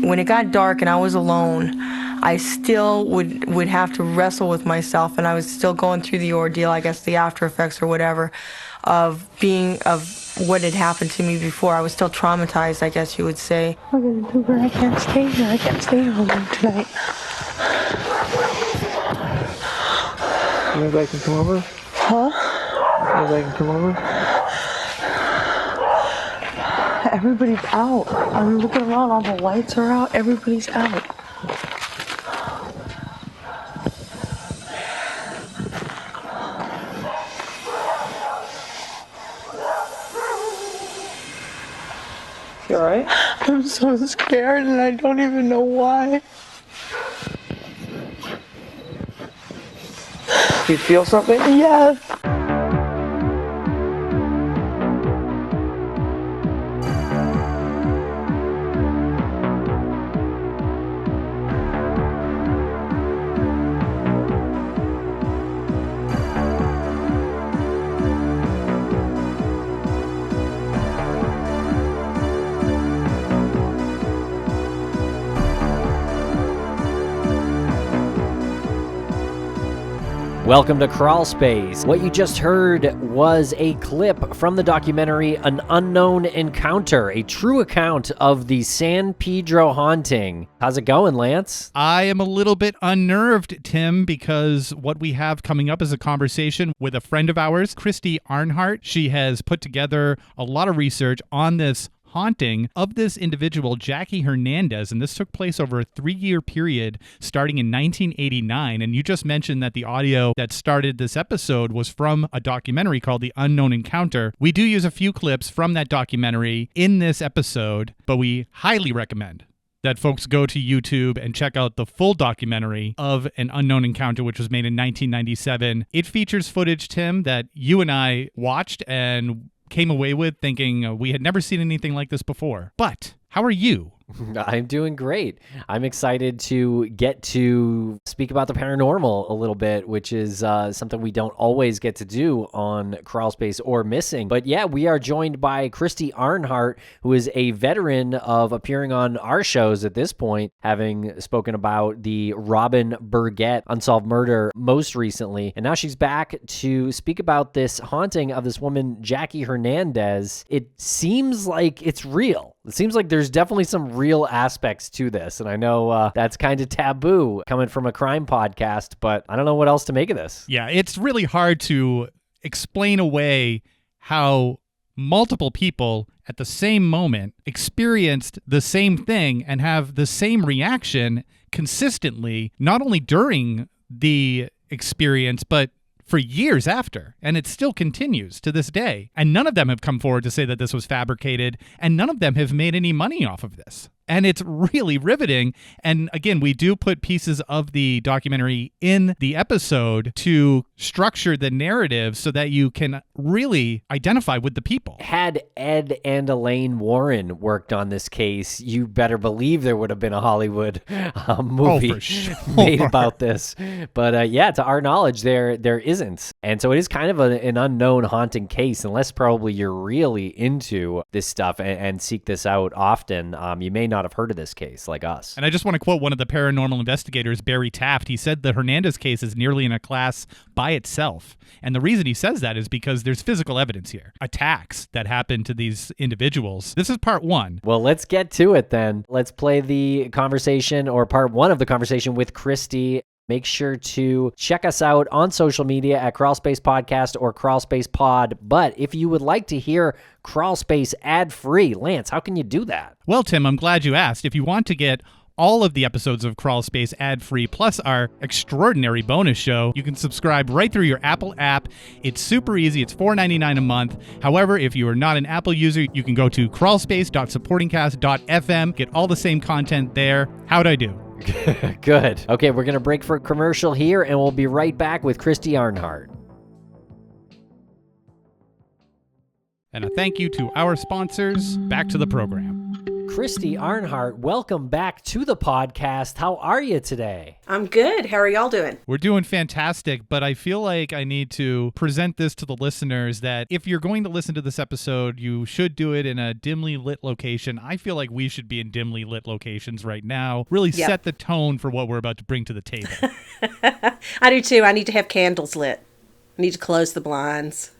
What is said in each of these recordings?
when it got dark and I was alone, I still would have to wrestle with myself, and I was still going through the ordeal, I guess the after effects or whatever, of what had happened to me before. I was still traumatized, I guess you would say. What am I gonna do, girl? I can't stay here. I can't stay here alone tonight. Maybe I can come over? Huh? Maybe I can come over? Everybody's out. I'm looking around, all the lights are out. Everybody's out. You alright? I'm so scared and I don't even know why. Do you feel something? Yes. Welcome to Crawlspace. What you just heard was a clip from the documentary An Unknown Encounter, a true account of the San Pedro haunting. How's it going, Lance? I am a little bit unnerved, Tim, because what we have coming up is a conversation with a friend of ours, Christy Arnhart. She has put together a lot of research on this haunting of this individual, Jackie Hernandez, and this took place over a 3-year period starting in 1989. And you just mentioned that the audio that started this episode was from a documentary called The Unknown Encounter. We do use a few clips from that documentary in this episode, but we highly recommend that folks go to YouTube and check out the full documentary of An Unknown Encounter, which was made in 1997. It features footage, Tim, that you and I watched and came away with thinking we had never seen anything like this before. But how are you? I'm doing great. I'm excited to get to speak about the paranormal a little bit, which is something we don't always get to do on Crawlspace or Missing. But yeah, we are joined by Christy Arnhart, who is a veteran of appearing on our shows at this point, having spoken about the Robin Burgett unsolved murder most recently. And now she's back to speak about this haunting of this woman, Jackie Hernandez. It seems like it's real. It seems like there's definitely some real aspects to this. And I know that's kind of taboo coming from a crime podcast, but I don't know what else to make of this. Yeah, it's really hard to explain away how multiple people at the same moment experienced the same thing and have the same reaction consistently, not only during the experience, but for years after, and it still continues to this day. And none of them have come forward to say that this was fabricated, and none of them have made any money off of this. And it's really riveting. And again, we do put pieces of the documentary in the episode to structure the narrative so that you can really identify with the people. Had Ed and Elaine Warren worked on this case, you better believe there would have been a Hollywood movie for sure. made about this. But yeah, to our knowledge, there isn't. And so it is kind of an unknown haunting case, unless probably you're really into this stuff and seek this out often. You may not have heard of this case like us. And I just want to quote one of the paranormal investigators, Barry Taft. He said the Hernandez case is nearly in a class by itself. And the reason he says that is because there's physical evidence here. Attacks that happened to these individuals. This is part one. Well, let's get to it then. Let's play the conversation, or part one of the conversation with Christy. Make sure to check us out on social media at Crawlspace Podcast or Crawlspace Pod. But if you would like to hear Crawlspace ad-free, Lance, how can you do that? Well, Tim, I'm glad you asked. If you want to get all of the episodes of Crawlspace ad-free, plus our extraordinary bonus show, you can subscribe right through your Apple app. It's super easy. It's $4.99 a month. However, if you are not an Apple user, you can go to crawlspace.supportingcast.fm, get all the same content there. How'd I do? Good. Okay, we're going to break for a commercial here, and we'll be right back with Christy Arnhart. And a thank you to our sponsors. Back to the program. Christy Arnhart, welcome back to the podcast. How are you today? I'm good. How are y'all doing? We're doing fantastic, but I feel like I need to present this to the listeners that if you're going to listen to this episode, you should do it in a dimly lit location. I feel like we should be in dimly lit locations right now. Really set the tone for what we're about to bring to the table. I do too. I need to have candles lit. I need to close the blinds.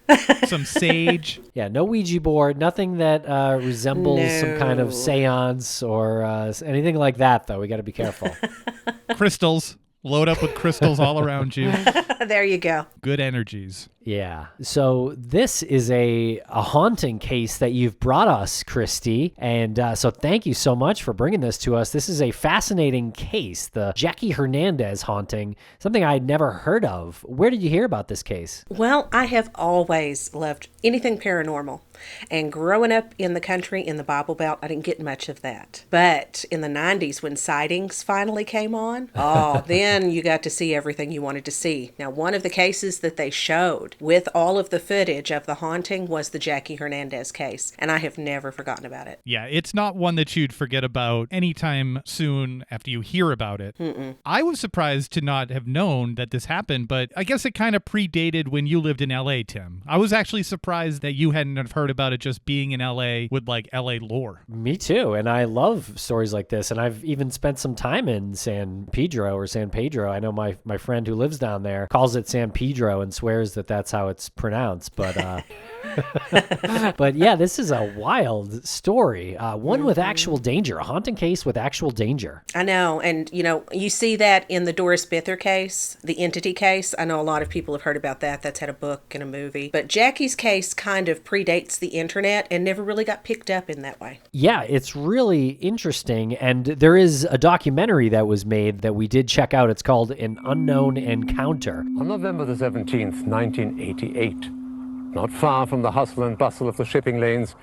Some sage. Yeah, no Ouija board, nothing that resembles some kind of seance or anything like that, though. We got to be careful. Crystals. Load up with crystals all around you. There you go. Good energies. Yeah. So this is a haunting case that you've brought us, Christy. And so thank you so much for bringing this to us. This is a fascinating case, the Jackie Hernandez haunting, something I had never heard of. Where did you hear about this case? Well, I have always loved anything paranormal. And growing up in the country, in the Bible Belt, I didn't get much of that. But in the 90s, when sightings finally came on, then you got to see everything you wanted to see. Now, one of the cases that they showed with all of the footage of the haunting was the Jackie Hernandez case. And I have never forgotten about it. Yeah, it's not one that you'd forget about anytime soon after you hear about it. I was surprised to not have known that this happened, but I guess it kind of predated when you lived in LA, Tim. I was actually surprised that you hadn't have heard about it just being in LA with like LA lore. Me too. And I love stories like this. And I've even spent some time in San Pedro or San Pedro. I know my friend who lives down there calls it San Pedro and swears that that's how it's pronounced. But but yeah, this is a wild story. One with actual danger, a haunting case with actual danger. I know. And, you see that in the Doris Bither case, the entity case. I know a lot of people have heard about that. That's had a book and a movie. But Jackie's case kind of predates the internet and never really got picked up in that way. Yeah, it's really interesting. And there is a documentary that was made that we did check out. It's called An Unknown Encounter. On November the 17th, 1988, not far from the hustle and bustle of the shipping lanes,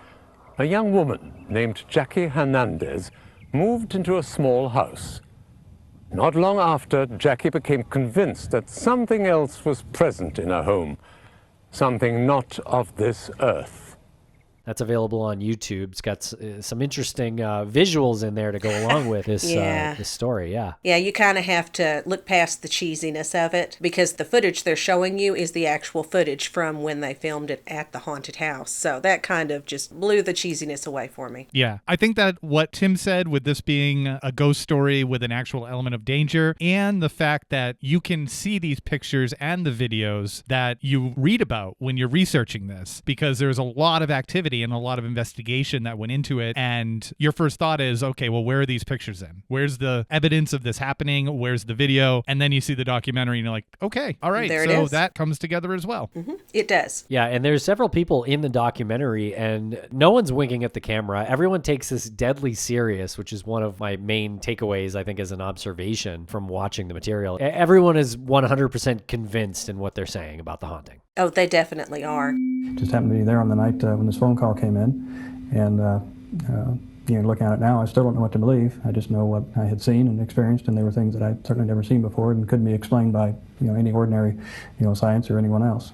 a young woman named Jackie Hernandez moved into a small house. Not long after, Jackie became convinced that something else was present in her home, something not of this earth. That's available on YouTube. It's got some interesting visuals in there to go along with this this story. Yeah. Yeah, you kind of have to look past the cheesiness of it because the footage they're showing you is the actual footage from when they filmed it at the haunted house. So that kind of just blew the cheesiness away for me. Yeah, I think that what Tim said with this being a ghost story with an actual element of danger and the fact that you can see these pictures and the videos that you read about when you're researching this because there's a lot of activity and a lot of investigation that went into it. And your first thought is, okay, well, where are these pictures in? Where's the evidence of this happening? Where's the video? And then you see the documentary and you're like, okay, all right. There it so is. that comes together as well. Mm-hmm. It does. Yeah, and there's several people in the documentary and no one's winking at the camera. Everyone takes this deadly serious, which is one of my main takeaways, I think, as an observation from watching the material. Everyone is 100% convinced in what they're saying about the haunting. Oh, they definitely are. Just happened to be there on the night when this phone call came in, and looking at it now, I still don't know what to believe. I just know what I had seen and experienced, and there were things that I'd certainly never seen before and couldn't be explained by any ordinary science or anyone else.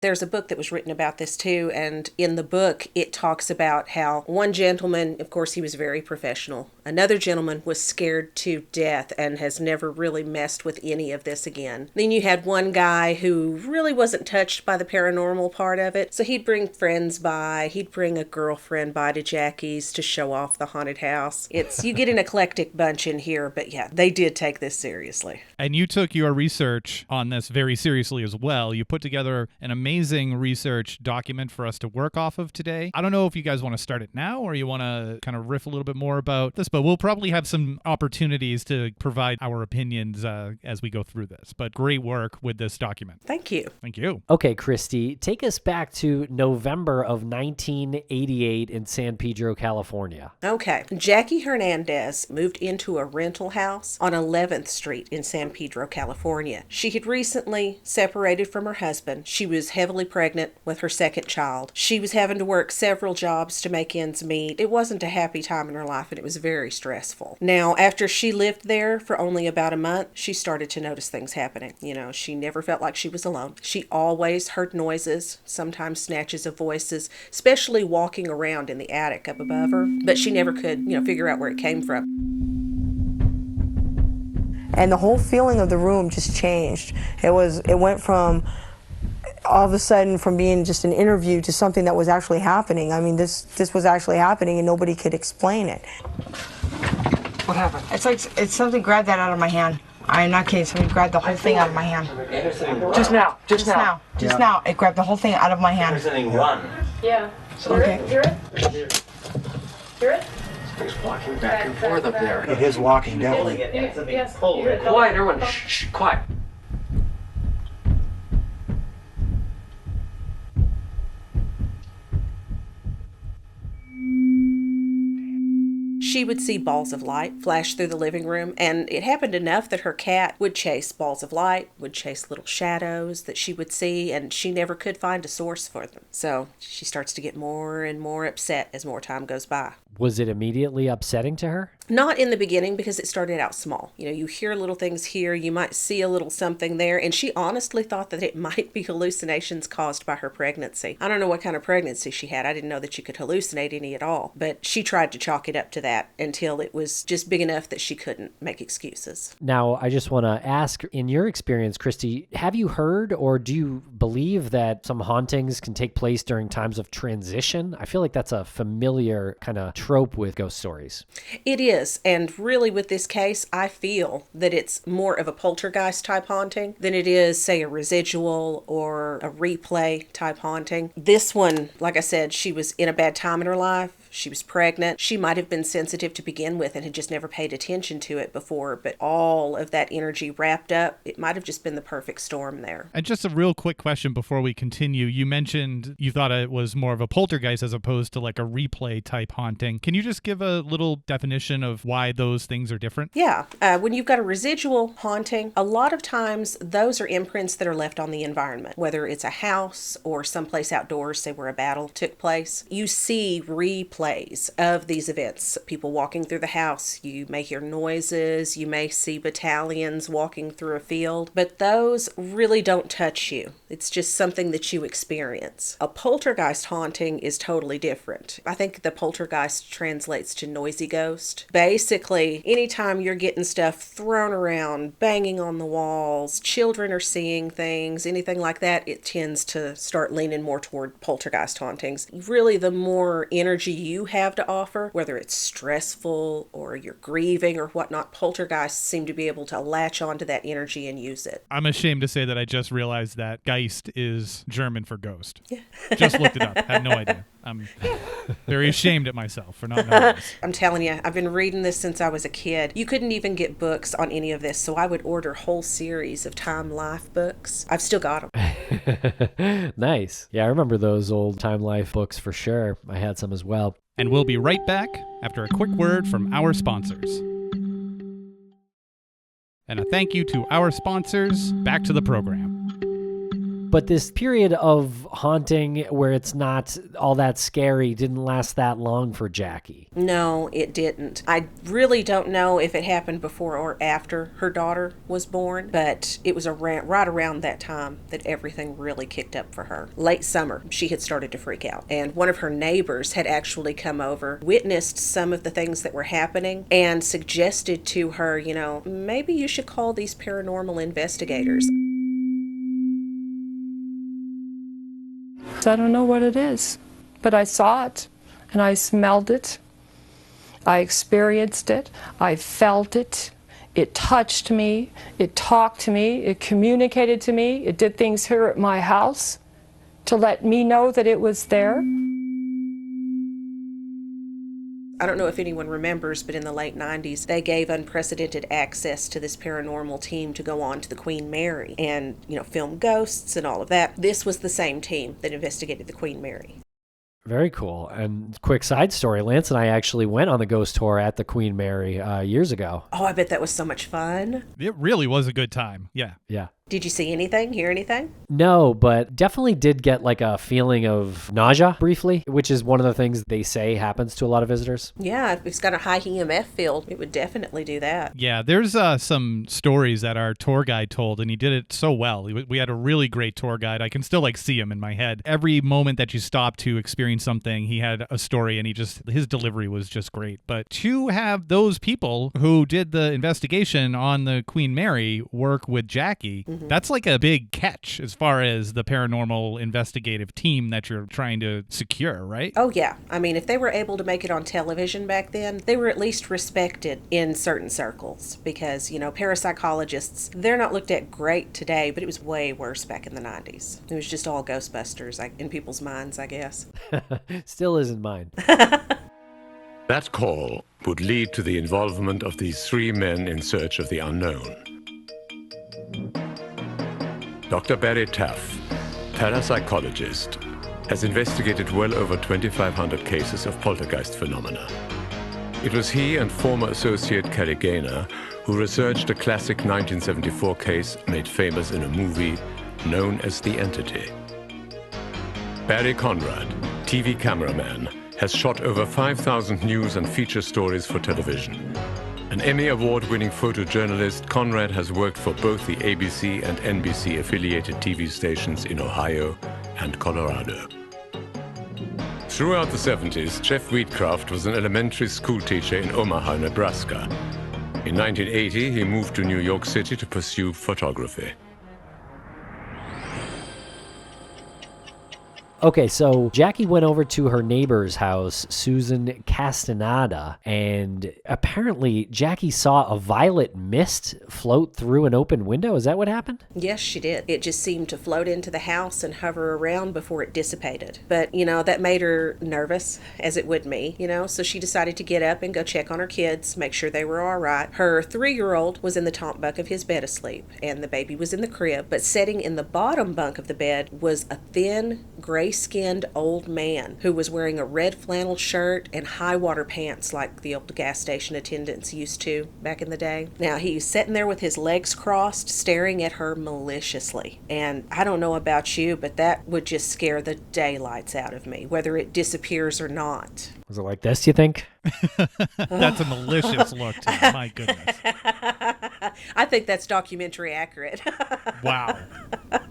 There's a book that was written about this too, and in the book it talks about how one gentleman, of course he was very professional, another gentleman was scared to death and has never really messed with any of this again. Then you had one guy who really wasn't touched by the paranormal part of it, so he'd bring friends by, he'd bring a girlfriend by to Jackie's to show off the haunted house. You get an eclectic bunch in here, but yeah, they did take this seriously. And you took your research on this very seriously as well. You put together an amazing research document for us to work off of today. I don't know if you guys want to start it now or you want to kind of riff a little bit more about this, but we'll probably have some opportunities to provide our opinions as we go through this. But great work with this document. Thank you. Thank you. Okay, Christy, take us back to November of 1988 in San Pedro, California. Okay. Jackie Hernandez moved into a rental house on 11th Street in San Pedro, California. She had recently separated from her husband. She was heavily pregnant with her second child. She was having to work several jobs to make ends meet. It wasn't a happy time in her life, and it was very very stressful. Now, after she lived there for only about a month, she started to notice things happening. You know, she never felt like she was alone. She always heard noises, sometimes snatches of voices, especially walking around in the attic up above her, but she never could, figure out where it came from. And the whole feeling of the room just changed. It went from all of a sudden from being just an interview to something that was actually happening. I mean, this was actually happening and nobody could explain it. What happened? It's something grabbed that out of my hand. I'm not kidding, somebody grabbed the whole thing out of my hand. Just now. Now. It grabbed the whole thing out of my hand. Run. Yeah. Okay. Hear it? He's walking back and forth up there. It is walking, definitely. Yes. Quiet, everyone. Shh, quiet. She would see balls of light flash through the living room, and it happened enough that her cat would chase balls of light, would chase little shadows that she would see, and she never could find a source for them. So she starts to get more and more upset as more time goes by. Was it immediately upsetting to her? Not in the beginning, because it started out small. You hear little things here, you might see a little something there, and she honestly thought that it might be hallucinations caused by her pregnancy. I don't know what kind of pregnancy she had. I didn't know that you could hallucinate any at all, but she tried to chalk it up to that until it was just big enough that she couldn't make excuses. Now, I just want to ask, in your experience, Christy, have you heard or do you believe that some hauntings can take place during times of transition? I feel like that's a familiar kind of trope with ghost stories. It is, and really with this case, I feel that it's more of a poltergeist type haunting than it is, say, a residual or a replay type haunting. This one, like I said, she was in a bad time in her life. She was pregnant. She might have been sensitive to begin with and had just never paid attention to it before, but all of that energy wrapped up, it might have just been the perfect storm there. And just a real quick question before we continue. You mentioned you thought it was more of a poltergeist as opposed to like a replay type haunting. Can you just give a little definition of why those things are different? Yeah. When you've got a residual haunting, a lot of times those are imprints that are left on the environment, whether it's a house or someplace outdoors, say where a battle took place. You see replays of these events. People walking through the house, you may hear noises, you may see battalions walking through a field, but those really don't touch you. It's just something that you experience. A poltergeist haunting is totally different. I think the poltergeist translates to noisy ghost. Basically, anytime you're getting stuff thrown around, banging on the walls, children are seeing things, anything like that, it tends to start leaning more toward poltergeist hauntings. Really, the more energy you have to offer, whether it's stressful or you're grieving or whatnot, poltergeists seem to be able to latch onto that energy and use it. I'm ashamed to say that I just realized that Geist is German for ghost. Yeah. Just looked it up. Had no idea. I'm very ashamed at myself for not knowing this. I'm telling you, I've been reading this since I was a kid. You couldn't even get books on any of this, so I would order whole series of Time Life books. I've still got them. Nice. Yeah, I remember those old Time Life books for sure. I had some as well. And we'll be right back after a quick word from our sponsors. And a thank you to our sponsors. Back to the program. But this period of haunting where it's not all that scary didn't last that long for Jackie. No, it didn't. I really don't know if it happened before or after her daughter was born, but it was right around that time that everything really kicked up for her. Late summer, she had started to freak out, and one of her neighbors had actually come over, witnessed some of the things that were happening, and suggested to her, maybe you should call these paranormal investigators. I don't know what it is, but I saw it and I smelled it. I experienced it. I felt it. It touched me. It talked to me. It communicated to me. It did things here at my house to let me know that it was there. I don't know if anyone remembers, but in the late 90s, they gave unprecedented access to this paranormal team to go on to the Queen Mary and, film ghosts and all of that. This was the same team that investigated the Queen Mary. Very cool. And quick side story, Lance and I actually went on the ghost tour at the Queen Mary years ago. Oh, I bet that was so much fun. It really was a good time. Yeah. Yeah. Did you see anything, hear anything? No, but definitely did get like a feeling of nausea briefly, which is one of the things they say happens to a lot of visitors. Yeah, if it's got a high EMF field, it would definitely do that. Yeah, there's some stories that our tour guide told, and he did it so well. We had a really great tour guide. I can still like see him in my head. Every moment that you stopped to experience something, he had a story, and his delivery was just great. But to have those people who did the investigation on the Queen Mary work with Jackie, that's like a big catch as far as the paranormal investigative team that you're trying to secure, right? Oh, yeah. I mean, if they were able to make it on television back then, they were at least respected in certain circles because, parapsychologists, they're not looked at great today, but it was way worse back in the 90s. It was just all Ghostbusters in people's minds, I guess. Still isn't mine. That call would lead to the involvement of these three men in search of the unknown. Dr. Barry Taff, parapsychologist, has investigated well over 2,500 cases of poltergeist phenomena. It was he and former associate Cary Gaynor who researched a classic 1974 case made famous in a movie known as The Entity. Barry Conrad, TV cameraman, has shot over 5,000 news and feature stories for television. An Emmy Award-winning photojournalist, Conrad has worked for both the ABC and NBC affiliated TV stations in Ohio and Colorado. Throughout the 70s, Jeff Wheatcraft was an elementary school teacher in Omaha, Nebraska. In 1980, he moved to New York City to pursue photography. Okay, so Jackie went over to her neighbor's house, Susan Castaneda, and apparently Jackie saw a violet mist float through an open window. Is that what happened? Yes, she did. It just seemed to float into the house and hover around before it dissipated. But, that made her nervous, as it would me, so she decided to get up and go check on her kids, make sure they were all right. Her 3-year-old was in the top bunk of his bed asleep, and the baby was in the crib, but sitting in the bottom bunk of the bed was a thin, gray-skinned old man who was wearing a red flannel shirt and high-water pants like the old gas station attendants used to back in the day. Now, he was sitting there with his legs crossed, staring at her maliciously. And I don't know about you, but that would just scare the daylights out of me, whether it disappears or not. Was it like this, you think? That's a malicious look to me. My goodness. I think that's documentary accurate. Wow.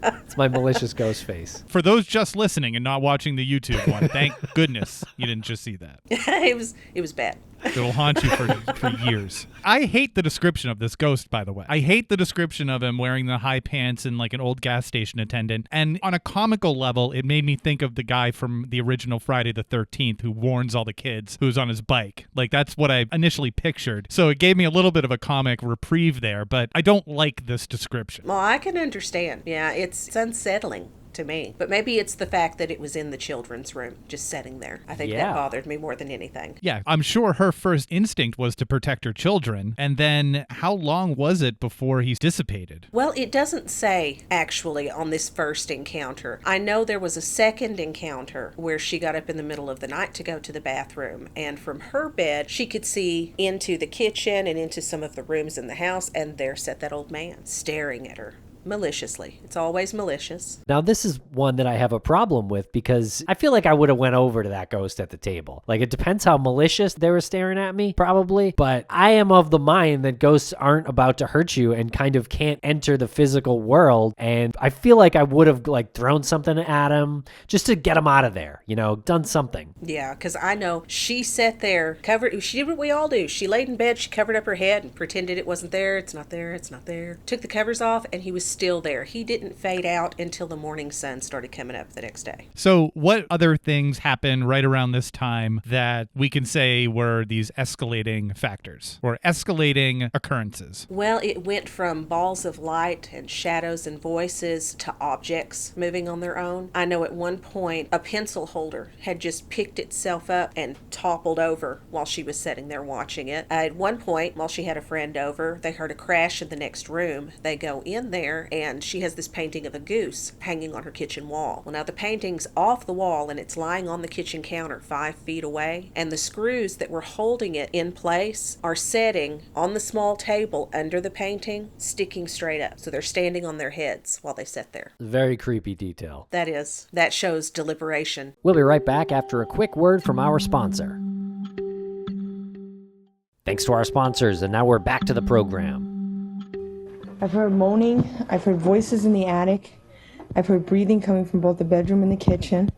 It's my malicious ghost face. For those just listening and not watching the YouTube one, thank goodness you didn't just see that. It was bad. It'll haunt you for years. I hate the description of this ghost, by the way. I hate the description of him wearing the high pants and like an old gas station attendant. And on a comical level, it made me think of the guy from the original Friday the 13th who warns all the kids who's on his bike. Like, that's what I initially pictured. So it gave me a little bit of a comic reprieve there, but I don't like this description. Well, I can understand. Yeah, it's unsettling to me. But maybe it's the fact that it was in the children's room, just sitting there. I think that bothered me more than anything. Yeah, I'm sure her first instinct was to protect her children. And then how long was it before he dissipated? Well, it doesn't say, actually, on this first encounter. I know there was a second encounter where she got up in the middle of the night to go to the bathroom. And from her bed, she could see into the kitchen and into some of the rooms in the house. And there sat that old man staring at her. Maliciously. It's always malicious. Now, this is one that I have a problem with because I feel like I would have went over to that ghost at the table. Like, it depends how malicious they were staring at me, probably. But I am of the mind that ghosts aren't about to hurt you and kind of can't enter the physical world. And I feel like I would have like thrown something at him just to get him out of there, done something. Yeah, because I know she sat there, she did what we all do. She laid in bed, she covered up her head and pretended it wasn't there. It's not there. It's not there. Took the covers off and he was still there. He didn't fade out until the morning sun started coming up the next day. So what other things happened right around this time that we can say were these escalating factors or escalating occurrences? Well, it went from balls of light and shadows and voices to objects moving on their own. I know at one point a pencil holder had just picked itself up and toppled over while she was sitting there watching it. At one point, while she had a friend over, they heard a crash in the next room. They go in there there, and she has this painting of a goose hanging on her kitchen wall. Well, now the painting's off the wall and it's lying on the kitchen counter 5 feet away, and the screws that were holding it in place are setting on the small table under the painting, sticking straight up. So they're standing on their heads while they sit there. Very creepy detail. That shows deliberation. We'll be right back after a quick word from our sponsor. Thanks to our sponsors, and now we're back to the program. I've heard moaning. I've heard voices in the attic. I've heard breathing coming from both the bedroom and the kitchen.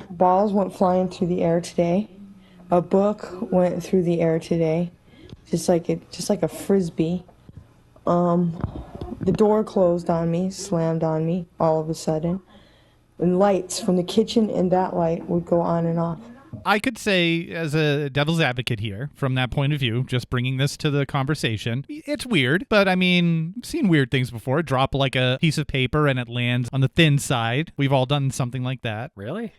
Balls went flying through the air today. A book went through the air today, just like a frisbee. The door closed on me, slammed on me all of a sudden. And lights from the kitchen and that light would go on and off. I could say, as a devil's advocate here, from that point of view, just bringing this to the conversation, it's weird, but I mean, I've seen weird things before. Drop like a piece of paper and it lands on the thin side. We've all done something like that. Really?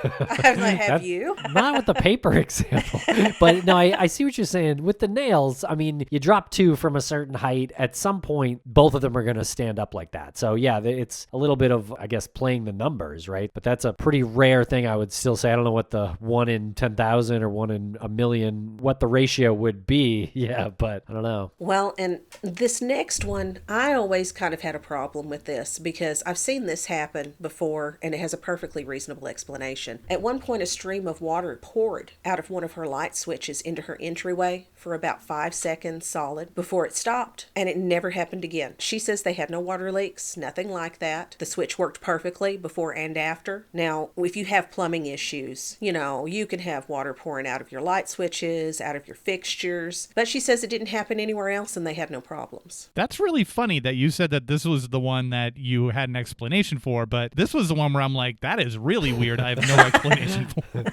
Have you? Not with the paper example. But no, I see what you're saying. With the nails, I mean, you drop two from a certain height. At some point, both of them are going to stand up like that. So yeah, it's a little bit of, I guess, playing the numbers, right? But that's a pretty rare thing, I would still say. I don't know what the 1 in 10,000 or 1 in a million, what the ratio would be. Yeah, but I don't know. Well, and this next one, I always kind of had a problem with this because I've seen this happen before and it has a perfectly reasonable explanation. At one point, a stream of water poured out of one of her light switches into her entryway for about 5 seconds solid before it stopped, and it never happened again. She says they had no water leaks, nothing like that. The switch worked perfectly before and after. Now, if you have plumbing issues, you can have water pouring out of your light switches, out of your fixtures, but she says it didn't happen anywhere else and they had no problems. That's really funny that you said that this was the one that you had an explanation for, but this was the one where I'm like, that is really weird. I have no explanation for.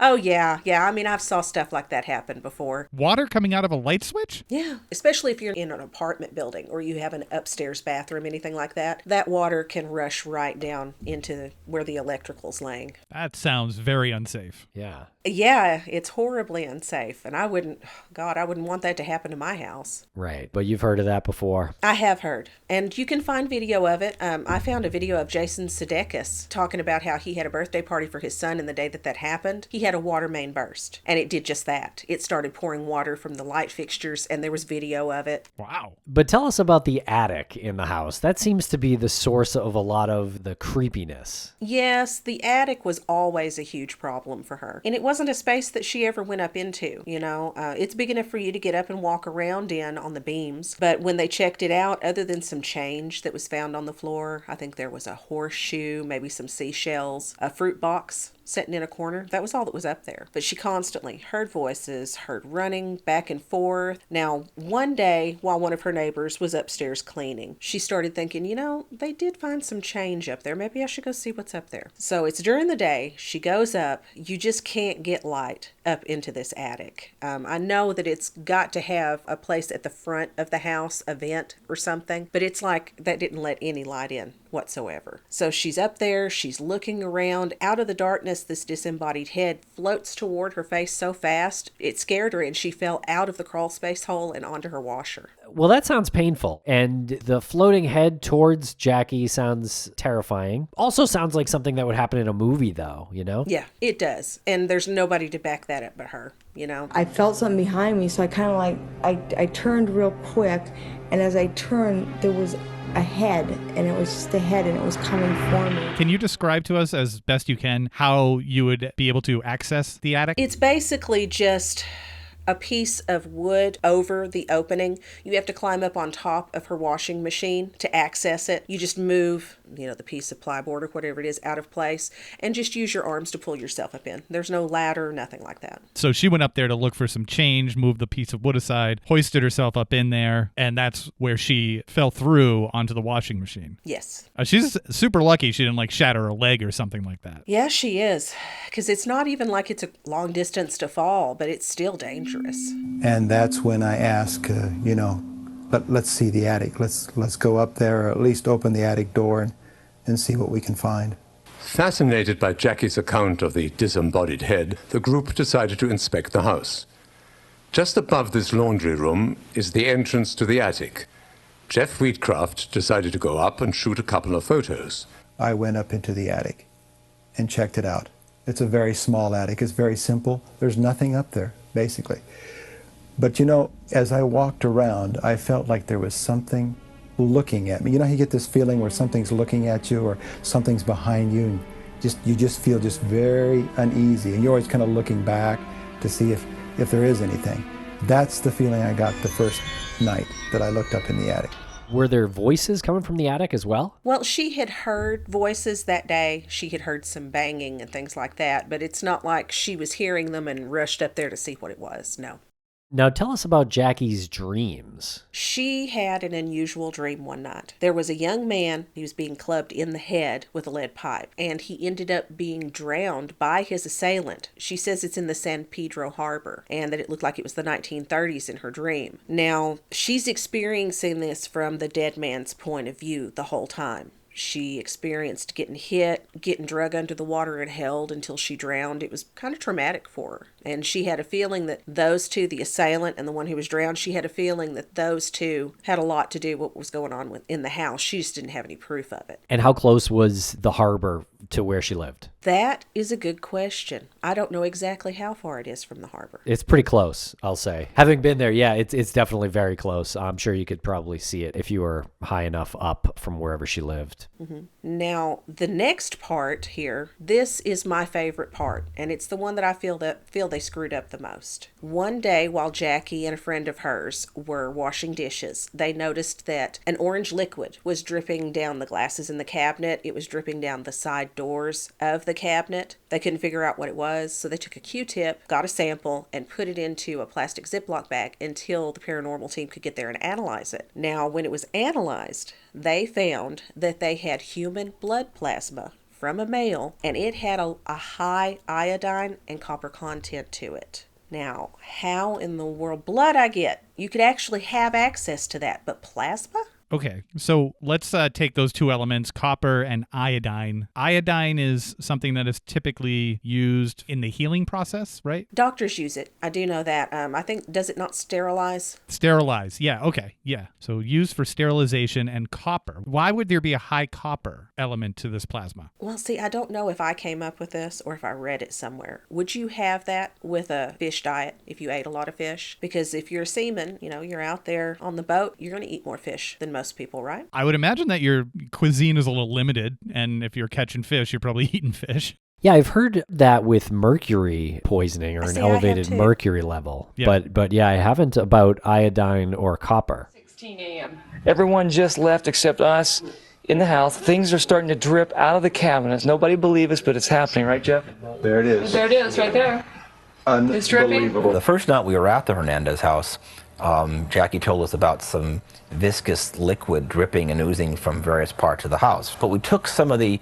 Oh, yeah. I mean, I've saw stuff like that happen before. Water coming out of a light switch? Yeah, especially if you're in an apartment building or you have an upstairs bathroom, anything like that. That water can rush right down into where the electrical's laying. That sounds very unsafe. Yeah. Yeah, it's horribly unsafe, and I wouldn't want that to happen to my house. Right, but you've heard of that before. I have heard, and you can find video of it. I found a video of Jason Sudeikis talking about how he had a birthday party for his son, and the day that happened, he had a water main burst, and it did just that. It started pouring water from the light fixtures, and there was video of it. Wow. But tell us about the attic in the house. That seems to be the source of a lot of the creepiness. Yes, the attic was always a huge problem for her, and it wasn't a space that she ever went up into. It's big enough for you to get up and walk around in on the beams, but when they checked it out, other than some change that was found on the floor, I think there was a horseshoe, maybe some seashells, a fruit box sitting in a corner. That was all that was up there. But she constantly heard voices, heard running back and forth. Now, one day, while one of her neighbors was upstairs cleaning, she started thinking, they did find some change up there. Maybe I should go see what's up there. So it's during the day. She goes up. You just can't get light up into this attic. I know that it's got to have a place at the front of the house, a vent or something, but it's like that didn't let any light in whatsoever. So she's up there, she's looking around. Out of the darkness, this disembodied head floats toward her face so fast, it scared her and she fell out of the crawl space hole and onto her washer. Well, that sounds painful. And the floating head towards Jackie sounds terrifying. Also sounds like something that would happen in a movie, though, Yeah, it does. And there's nobody to back that up but her, I felt something behind me, so I kind of I turned real quick, and as I turned, there was a head, and it was just a head, and it was coming for me. Can you describe to us as best you can how you would be able to access the attic? It's basically just a piece of wood over the opening. You have to climb up on top of her washing machine to access it. You just move, the piece of plyboard or whatever it is out of place and just use your arms to pull yourself up in. There's no ladder, nothing like that. So she went up there to look for some change, moved the piece of wood aside, hoisted herself up in there, and that's where she fell through onto the washing machine. Yes. She's super lucky she didn't shatter her leg or something like that. Yeah, she is. Because it's not even like it's a long distance to fall, but it's still dangerous. And that's when I ask, let's see the attic. Let's go up there, or at least open the attic door and see what we can find. Fascinated by Jackie's account of the disembodied head, the group decided to inspect the house. Just above this laundry room is the entrance to the attic. Jeff Wheatcraft decided to go up and shoot a couple of photos. I went up into the attic and checked it out. It's a very small attic. It's very simple. There's nothing up there, basically. But you know, as I walked around, I felt like there was something looking at me. You know, you get this feeling where something's looking at you or something's behind you, and you just feel just very uneasy, and you're always kind of looking back to see if there is anything. That's the feeling I got the first night that I looked up in the attic. Were there voices coming from the attic as well? Well, she had heard voices that day. She had heard some banging and things like that, but it's not like she was hearing them and rushed up there to see what it was. No. Now tell us about Jackie's dreams. She had an unusual dream one night. There was a young man, he was being clubbed in the head with a lead pipe, and he ended up being drowned by his assailant. She says it's in the San Pedro Harbor, and that it looked like it was the 1930s in her dream. Now, she's experiencing this from the dead man's point of view the whole time. She experienced getting hit, getting dragged under the water and held until she drowned. It was kind of traumatic for her. And she had a feeling that those two, the assailant and the one who was drowned, she had a feeling that those two had a lot to do with what was going on in the house. She just didn't have any proof of it. And how close was the harbor to where she lived? That is a good question. I don't know exactly how far it is from the harbor. It's pretty close, I'll say. Having been there, yeah, it's definitely very close. I'm sure you could probably see it if you were high enough up from wherever she lived. Mm-hmm. Now, the next part here, this is my favorite part, and it's the one that I feel they screwed up the most. One day, while Jackie and a friend of hers were washing dishes, they noticed that an orange liquid was dripping down the glasses in the cabinet. It was dripping down the side doors of the cabinet. They couldn't figure out what it was, so they took a Q-tip, got a sample, and put it into a plastic Ziploc bag until the paranormal team could get there and analyze it. Now, when it was analyzed, they found that they had human blood plasma from a male, and it had a high iodine and copper content to it. Now, how in the world, blood I get, you could actually have access to that, but plasma? Okay, so let's take those two elements, copper and iodine. Iodine is something that is typically used in the healing process, right? Doctors use it. I do know that. I think, does it not sterilize? Sterilize, yeah, okay, yeah. So used for sterilization. And copper. Why would there be a high copper element to this plasma? Well, see, I don't know if I came up with this or if I read it somewhere. Would you have that with a fish diet if you ate a lot of fish? Because if you're a seaman, you're out there on the boat, you're going to eat more fish than most people, right? I would imagine that your cuisine is a little limited, and if you're catching fish, you're probably eating fish. Yeah, I've heard that with mercury poisoning or an elevated mercury level. Yeah. But yeah, I haven't about iodine or copper. 16 a.m. Everyone just left except us in the house. Things are starting to drip out of the cabinets. Nobody believes us, but it's happening, right, Jeff? There it is. There it is, right there. It's dripping. The first night we were at the Hernandez house, Jackie told us about some viscous liquid dripping and oozing from various parts of the house. But we took some of the,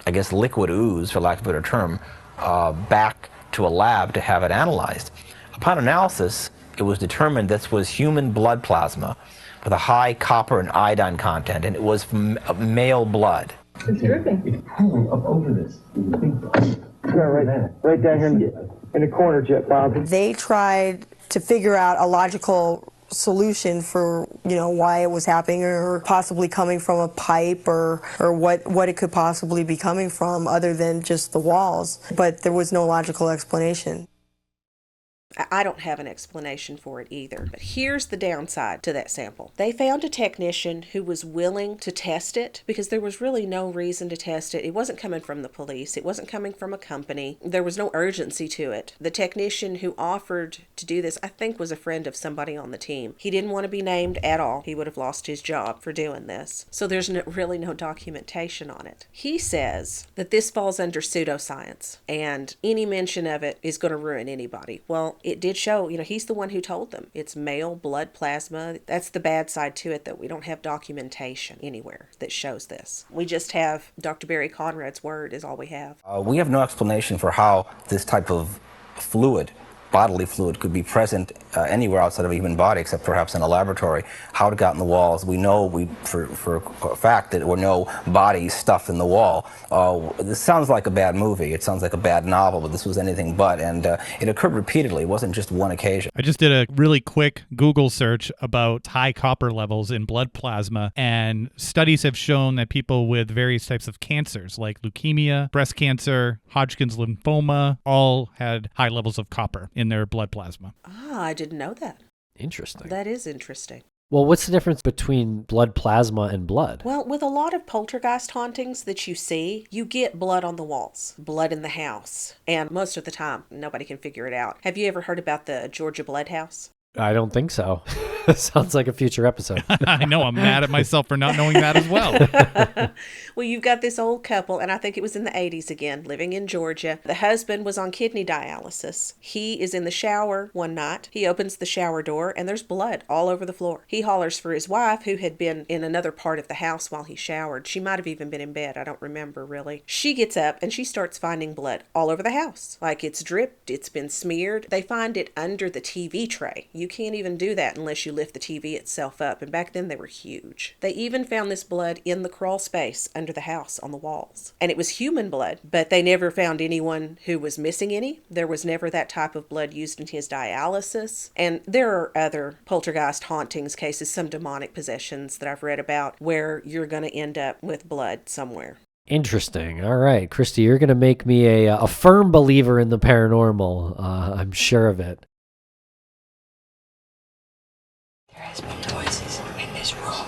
I guess, liquid ooze, for lack of a better term, back to a lab to have it analyzed. Upon analysis, it was determined this was human blood plasma with a high copper and iodine content, and it was from male blood. It's dripping. It's pulling up over this. Right down here in the corner, Jeff, Bob. They tried to figure out a logical solution for why it was happening, or possibly coming from a pipe, or what it could possibly be coming from other than just the walls, but there was no logical explanation. I don't have an explanation for it either. But here's the downside to that sample. They found a technician who was willing to test it because there was really no reason to test it. It wasn't coming from the police. It wasn't coming from a company. There was no urgency to it. The technician who offered to do this, I think, was a friend of somebody on the team. He didn't want to be named at all. He would have lost his job for doing this. So there's really no documentation on it. He says that this falls under pseudoscience, and any mention of it is going to ruin anybody. Well, it did show, he's the one who told them. It's male blood plasma. That's the bad side to it, that we don't have documentation anywhere that shows this. We just have Dr. Barry Conrad's word is all we have. We have no explanation for how this type of fluid, bodily fluid, could be present anywhere outside of a human body, except perhaps in a laboratory. How it got in the walls, we know for a fact that there were no bodies stuffed in the wall. This sounds like a bad movie. It sounds like a bad novel, but this was anything but. And it occurred repeatedly. It wasn't just one occasion. I just did a really quick Google search about high copper levels in blood plasma, and studies have shown that people with various types of cancers like leukemia, breast cancer, Hodgkin's lymphoma, all had high levels of copper in their blood plasma. Ah, I didn't know that. Interesting. That is interesting. Well, what's the difference between blood plasma and blood? Well, with a lot of poltergeist hauntings that you see, you get blood on the walls, blood in the house, and most of the time, nobody can figure it out. Have you ever heard about the Georgia Blood House? I don't think so. Sounds like a future episode. I know, I'm mad at myself for not knowing that as well. Well, you've got this old couple, and I think it was in the 80s again, living in Georgia. The husband was on kidney dialysis. He is in the shower one night. He opens the shower door, and there's blood all over the floor. He hollers for his wife, who had been in another part of the house while he showered. She might have even been in bed. I don't remember, really. She gets up, and she starts finding blood all over the house. Like, it's dripped, it's been smeared. They find it under the TV tray. You can't even do that unless you lift the TV itself up, and back then they were huge. They even found this blood in the crawl space under the house on the walls. And it was human blood, but they never found anyone who was missing any. There was never that type of blood used in his dialysis. And there are other poltergeist hauntings cases, some demonic possessions that I've read about, where you're going to end up with blood somewhere. Interesting. All right, Christy, you're going to make me a firm believer in the paranormal. I'm sure of it. There has been noises in this room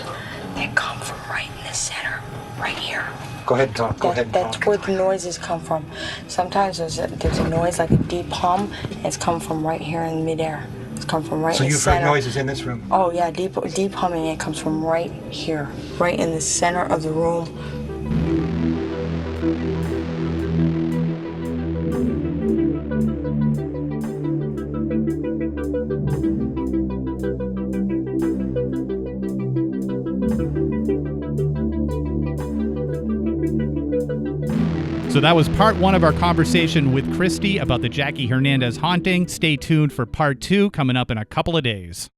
that come from right in the center, right here. Go ahead and talk. That's where the noises come from. Sometimes there's a noise like a deep hum, and it's coming from right here in midair. It's coming from right in the center. So you've heard noises in this room? Oh yeah, deep humming. It comes from right here, right in the center of the room. So that was part one of our conversation with Christy about the Jackie Hernandez haunting. Stay tuned for part two coming up in a couple of days.